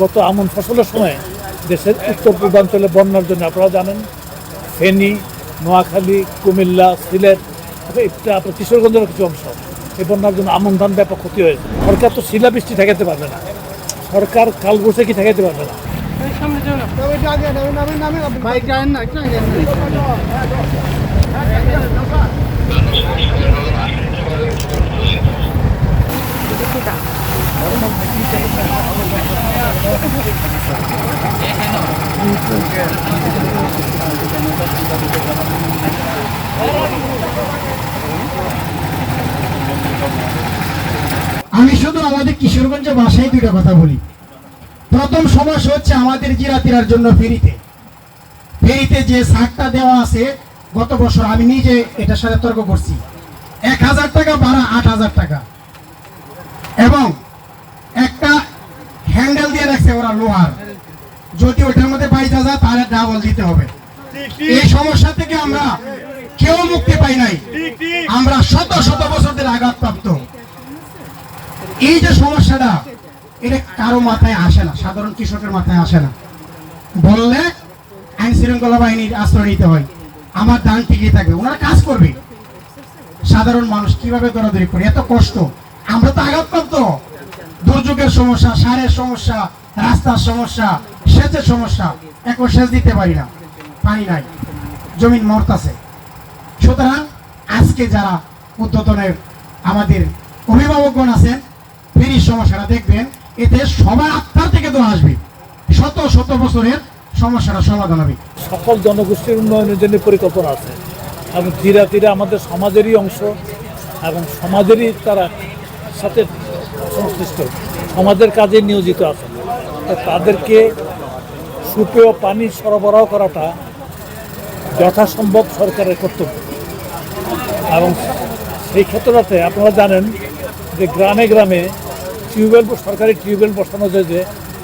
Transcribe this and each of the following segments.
গত আমন ফসলের সময় দেশের উত্তর পূর্বাঞ্চলে বন্যার জন্য আপনারা জানেন ফেনী, নোয়াখালী, কুমিল্লা, সিলেট, এটা আপনার কিশোরগঞ্জের কিছু অংশ এই বন্যার জন্য আমন ধান ব্যাপক ক্ষতি হয়েছে। সরকার তো শিলাবৃষ্টি ঠেকাতে পারবে না, সরকার কালবৈশাখী ঠেকাতে পারবে না। আমি শুধু আমাদের কিশোরগঞ্জের ভাষায় দুইটা কথা বলি। প্রথম সমস্যা হচ্ছে আমাদের জিরাতিরার জন্য ফেরিতে যে ছাড়টা দেওয়া আছে, গত বছর আমি নিজে এটার সাথে তর্ক করছি, 1000 টাকা ভাড়া 8000 টাকা, এবং একটা হ্যান্ডেল দিয়ে রাখছে ওরা লোহার, যদি ওটার মধ্যে বাইজা যায় তাহলে ডাবল দিতে হবে। এই সমস্যা থেকে আমরা কেউ মুক্তি পাই নাই, আমরা শত শত বছর ধরে আঘাতপ্রাপ্ত। এই যে সমস্যাটা, এটা কারো মাথায় আসে না, সাধারণ কৃষকের মাথায় আসে না। বললে আইন শৃঙ্খলা বাহিনীর আশ্রয় নিতে হয়, আমার ধান টিকিয়ে থাকবে, ওনারা কাজ করবে। সাধারণ মানুষ কিভাবে দৌড়াদৌড়ি করে, এত কষ্ট। আমরা তো আঘাতপ্রাপ্ত, দুর্যোগের সমস্যা, সারের সমস্যা, রাস্তার সমস্যা, সেচের সমস্যা, এখন সেচ দিতে পারি না, পানি নাই, জমিন মরতাছে। সুতরাং আজকে যারা উদ্বোধনের আমাদের অভিভাবকগণ আছেন, ফেরির সমস্যাটা দেখবেন, এতে সবার আত্মার থেকে তো আসবে, শত শত বছরের সমস্যাটা সমাধান হবে। সকল জনগোষ্ঠীর উন্নয়নের জন্য পরিকল্পনা আছে এবং ধীরে ধীরে আমাদের সমাজেরই অংশ এবং সমাজেরই তারা সাথে সংশ্লিষ্ট, সমাজের কাজে নিয়োজিত আছে। তাদেরকে সুপেয় পানি সরবরাহ করাটা যথাসম্ভব সরকারের কর্তব্য। এবং সেই ক্ষেত্রটাতে আপনারা জানেন যে গ্রামে গ্রামে টিউবওয়েল, সরকারি টিউবওয়েল বসানো যায়, যে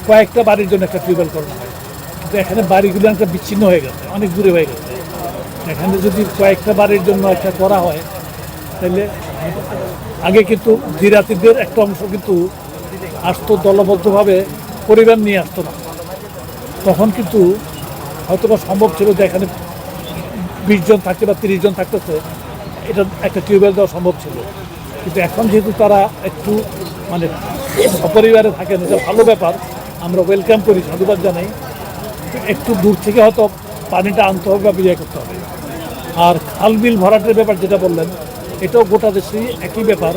কয়েকটা বাড়ির জন্য একটা টিউবওয়েল করানো হয়। কিন্তু এখানে বাড়িগুলো একটা বিচ্ছিন্ন হয়ে গেছে, অনেক দূরে হয়ে গেছে। এখানে যদি কয়েকটা বাড়ির জন্য একটা করা হয়, তাহলে আগে কিন্তু জিরাতিদের একটা অংশ কিন্তু আসতো দলবদ্ধভাবে, পরিবার নিয়ে আসতো না, তখন কিন্তু হয়তো বা সম্ভব ছিল যে এখানে 20 জন থাকতে বা 30 জন থাকতেছে, এটা একটা টিউবওয়েল দেওয়া সম্ভব ছিল। কিন্তু এখন যেহেতু তারা একটু মানে সপরিবারে থাকেন, এটা ভালো ব্যাপার, আমরা ওয়েলকাম করি, সাধুবাদ জানাই। একটু দূর থেকে হয়তো পানিটা আনতে হবে বা বিজয় করতে হবে। আর খাল বিল ভরাটের ব্যাপার যেটা বললেন, এটাও গোটা দেশেই একই ব্যাপার।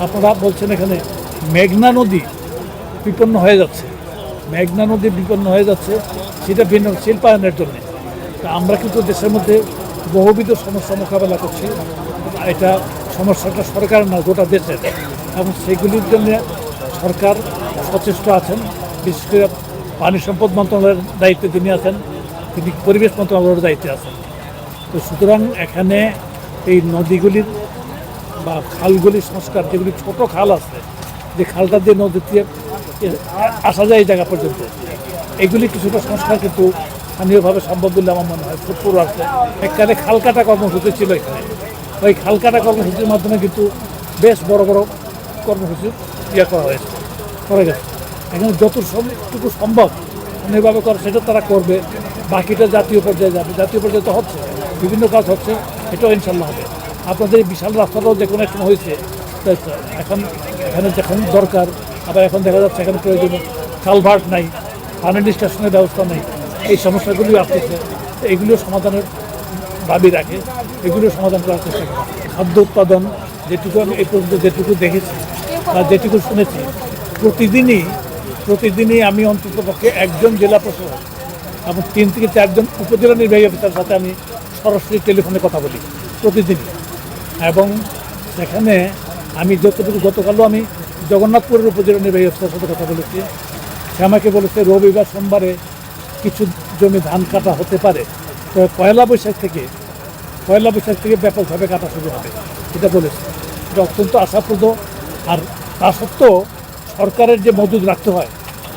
আপনারা বলছেন এখানে মেঘনা নদী বিপন্ন হয়ে যাচ্ছে, মেঘনা নদী বিপন্ন হয়ে যাচ্ছে, সেটা ভিন্ন শিল্পায়নের জন্যে। তা আমরা কিন্তু দেশের মধ্যে বহুবিধ সমস্যা মোকাবেলা করছি। এটা সমস্যাটা সরকারের না, গোটা দেশের, এবং সেগুলির জন্য সরকার সচেষ্ট আছেন। বিশেষ করে পানি সম্পদ মন্ত্রণালয়ের দায়িত্বে যিনি আছেন, তিনি পরিবেশ মন্ত্রণালয়ের দায়িত্বে আছেন। তো সুতরাং এখানে এই নদীগুলির বা খালগুলির সংস্কার, যেগুলি ছোট খাল আছে, যে খালটা দিয়ে নদীতে আসা যায় এই জায়গা পর্যন্ত, এগুলি কিছুটা সংস্কার কিন্তু স্থানীয়ভাবে সম্ভব বলে আমার মনে হয়। ফুটপুর আছে, এককালে খাল কাটা কর্মসূচি ছিল এখানে, ওই খাল কাটা কর্মসূচির মাধ্যমে কিন্তু বেশ বড় বড় কর্মসূচি করা গেছে। এখানে যতটুকু সম্ভব স্থানীয়ভাবে করে সেটা তারা করবে, বাকিটা জাতীয় পর্যায়ে যাবে। জাতীয় পর্যায়ে তো হচ্ছে, বিভিন্ন কাজ হচ্ছে, এটাও ইনশাল্লাহ হবে। আপনাদের এই বিশাল রাস্তাটাও যে কোনো একটা হয়েছে, এখানে যখন দরকার, আবার এখন দেখা যাচ্ছে এখানে প্রয়োজনীয় কালভার্ট নাই, পানি নিষ্কাশনের ব্যবস্থা নেই, এই সমস্যাগুলিও আসতেছে। এগুলিও সমাধানের দাবি রাখে, এগুলিও সমাধান করার চেষ্টা করে। খাদ্য উৎপাদন যেটুকু আমি এই পর্যন্ত যেটুকু দেখেছি বা যেটুকু শুনেছি, প্রতিদিনই আমি অন্ততপক্ষে একজন জেলা প্রশাসক এবং 3 থেকে 4 জন উপজেলা নির্বাহী অফিসারের সাথে আমি সরাসরি টেলিফোনে কথা বলি প্রতিদিনই। এবং সেখানে আমি যতটুকু, গতকালও আমি জগন্নাথপুরের উপজেলা নির্বাহী অফিসারের সাথে কথা বলেছি। সে আমাকে বলেছে রবিবার সোমবারে কিছু জমি ধান কাটা হতে পারে, তো পয়লা বৈশাখ থেকে ব্যাপকভাবে কাটা শুরু হবে, এটা বলেছে। এটা অত্যন্ত আশাপ্রদ। আর তা সত্ত্বেও সরকারের যে মজুদ রাখতে হয়,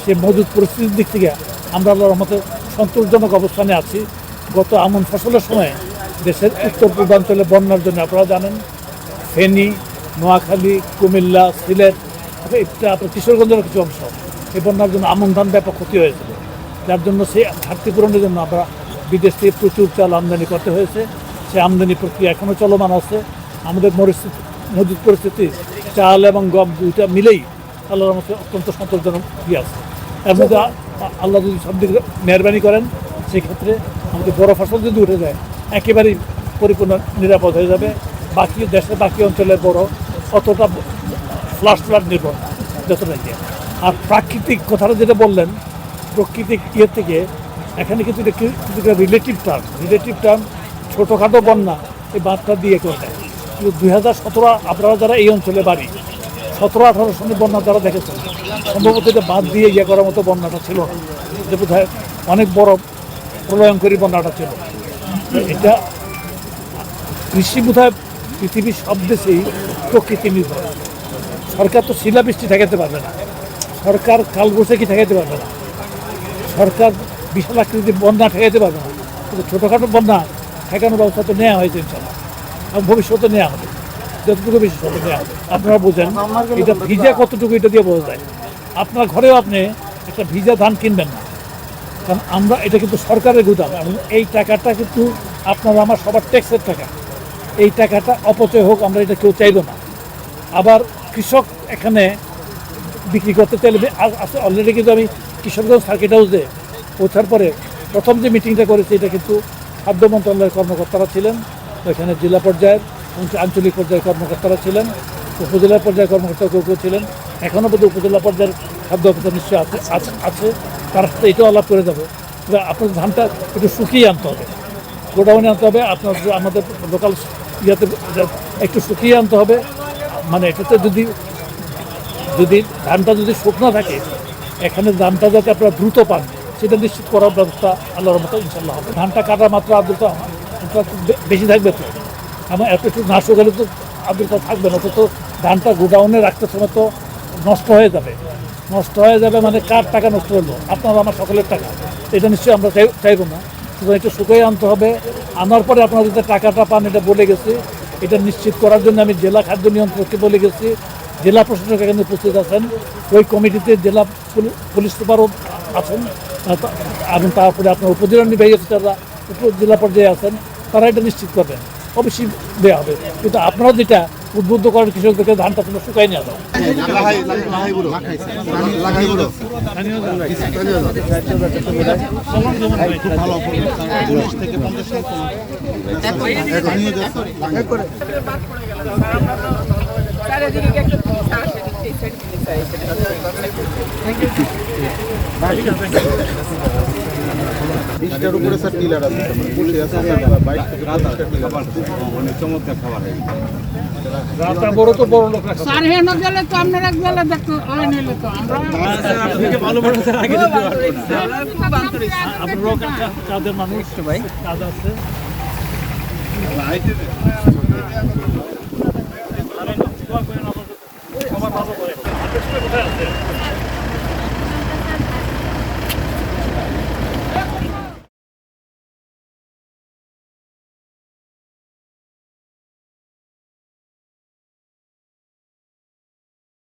সেই মজুদ পরিস্থিতির দিক থেকে আমরা আল্লাহর রহমতে সন্তোষজনক অবস্থানে আছি। গত আমন ফসলের সময় দেশের উত্তর পূর্বাঞ্চলে বন্যার জন্য আপনারা জানেন ফেনী, নোয়াখালী, কুমিল্লা, সিলেট, এটা আপনার কিশোরগঞ্জের কিছু অংশ এই বন্যার জন্য আমন ধান ব্যাপক ক্ষতি হয়েছিল, যার জন্য সেই ঘাটতি পূরণের জন্য আমরা বিদেশ থেকে প্রচুর চাল আমদানি করতে হয়েছে। সেই আমদানি প্রক্রিয়া এখনও চলমান আছে। আমাদের মজুদ পরিস্থিতি চাল এবং গম দুইটা মিলেই আল্লাহর মধ্যে অত্যন্ত সন্তোষজনক আছে। এর মধ্যে আল্লাহ যদি সব দিকে মেহরবানি করেন, সেক্ষেত্রে আমাদের বড় ফসল যদি উঠে যায় একেবারেই পরিপূর্ণ নিরাপদ হয়ে যাবে। বাকি দেশের বাকি অঞ্চলের বড় অতটা ফ্লাড নির্ভর না যতটা ইয়ে। আর প্রাকৃতিক কথাটা যেটা বললেন, প্রাকৃতিক ইয়ে থেকে এখানে কিন্তু কিছুটা রিলেটিভ টার্ম ছোটোখাটো বন্যা এই বাঁধটা দিয়ে করে দেয়। কিন্তু 2017 আপনারা যারা এই অঞ্চলে বাড়ি, 17-18 সনের বন্যা যারা দেখেছেন, সম্ভবত এটা বাঁধ দিয়ে ইয়ে করার মতো বন্যাটা ছিল না, যে বোধহয় অনেক বড় প্রলয়ঙ্করী বন্যাটা ছিল। এটা কৃষি বোধহয় পৃথিবীর সব দেশেই প্রকৃতি নির্ভর। সরকার তো শিলাবৃষ্টি ঠেকাতে পারবে না, সরকার কালবৈশাখী ঠেকাতে পারবে না, সরকার বিশাল আকৃতির বন্যা ঠেকাতে পারবে না। কিন্তু ছোটোখাটো বন্যা ঠেকানোর ব্যবস্থা তো নেওয়া হয়েছে ইনশাল্লাহ, এবং ভবিষ্যতে নেওয়া হবে, যতটুকু বেশি সব নেওয়া হবে। আপনারা বোঝেন এটা ভিজা কতটুকু, এটা দিয়ে বোঝা যায়। আপনার ঘরেও আপনি একটা ভিজা ধান কিনবেন না, কারণ আমরা এটা কিন্তু সরকারের গুদাম, এবং এই টাকাটা কিন্তু আপনারা আমার সবার ট্যাক্সের টাকা। এই টাকাটা অপচয় হোক আমরা এটা কেউ চাইব না। আবার কৃষক এখানে বিক্রি করতে চাইলে আছে অলরেডি। কিন্তু আমি কিশোরগঞ্জ সার্কিট হাউসে পৌঁছার পরে প্রথম যে মিটিংটা করেছি, এটা কিন্তু খাদ্য মন্ত্রণালয়ের কর্মকর্তারা ছিলেন, এখানে জেলা পর্যায়ের আঞ্চলিক পর্যায়ের কর্মকর্তারা ছিলেন, উপজেলা পর্যায়ের কর্মকর্তা কেউ ছিলেন, এখনও বোধহয় উপজেলা পর্যায়ের খাদ্য অফিসার নিশ্চয়ই আছে। তার সাথে এটাও আলাপ করে যাবো। আপনার ধানটা একটু শুকিয়ে আনতে হবে, গোডাউনে আনতে হবে, আপনার আমাদের লোকাল ইয়াতে একটু শুকিয়ে আনতে হবে। মানে এটাতে যদি ধানটা যদি শুকনো থাকে, এখানে ধানটা যাতে আপনারা দ্রুত পান সেটা নিশ্চিত করার ব্যবস্থা আল্লাহর মতো ইনশাল্লাহ হবে। ধানটা কাটার মাত্র আর্দ্রতা বেশি থাকবে তো, এবং এত একটু না শুকালে তো আর্দ্রতা থাকবে না, তো ধানটা গোডাউনে রাখতে সময় তো নষ্ট হয়ে যাবে। মানে কার টাকা নষ্ট হলো? আপনার আমার সকলের টাকা। এটা নিশ্চয়ই আমরা চাইবো না। সুতরাং একটু শুকিয়ে আনতে হবে। আনার পরে আপনারা যাতে টাকাটা পান এটা বলে গেছি। এটা নিশ্চিত করার জন্য আমি জেলা খাদ্য নিয়ন্ত্রককে বলে গেছি, জেলা প্রশাসক এখানে উপস্থিত আছেন, ওই কমিটিতে জেলা পুলিশ সুপারও আছেন, এবং তারপরে আপনার উপজেলা নির্বাহী অফিসাররা জেলা পর্যায়ে আছেন, তারা এটা নিশ্চিত করবেন। অবশ্যই দেওয়া হবে, কিন্তু আপনারা যেটা উদ্বুদ্ধ করেন কৃষকদেরকে ধানটা কোনো শুকাই নেওয়া যাবে। বিশটার উপরে স্যার টিলার আছে, বসে আছে 22 থেকে 25টা টিলার আছে। অনেক চমৎকার খাবার হয়। রাতটা বড় তো বড় লোক রাখা। স্যার হেন গেলে তো আপনারা গেলে দেখতে হয় নিলে তো আমরা ভালো বড় স্যার আগে দিতে পারবো না। আপনারাও কাদের মানুষ ভাই, কাজ আছে। সবার ভালো করে কোথায় আছে?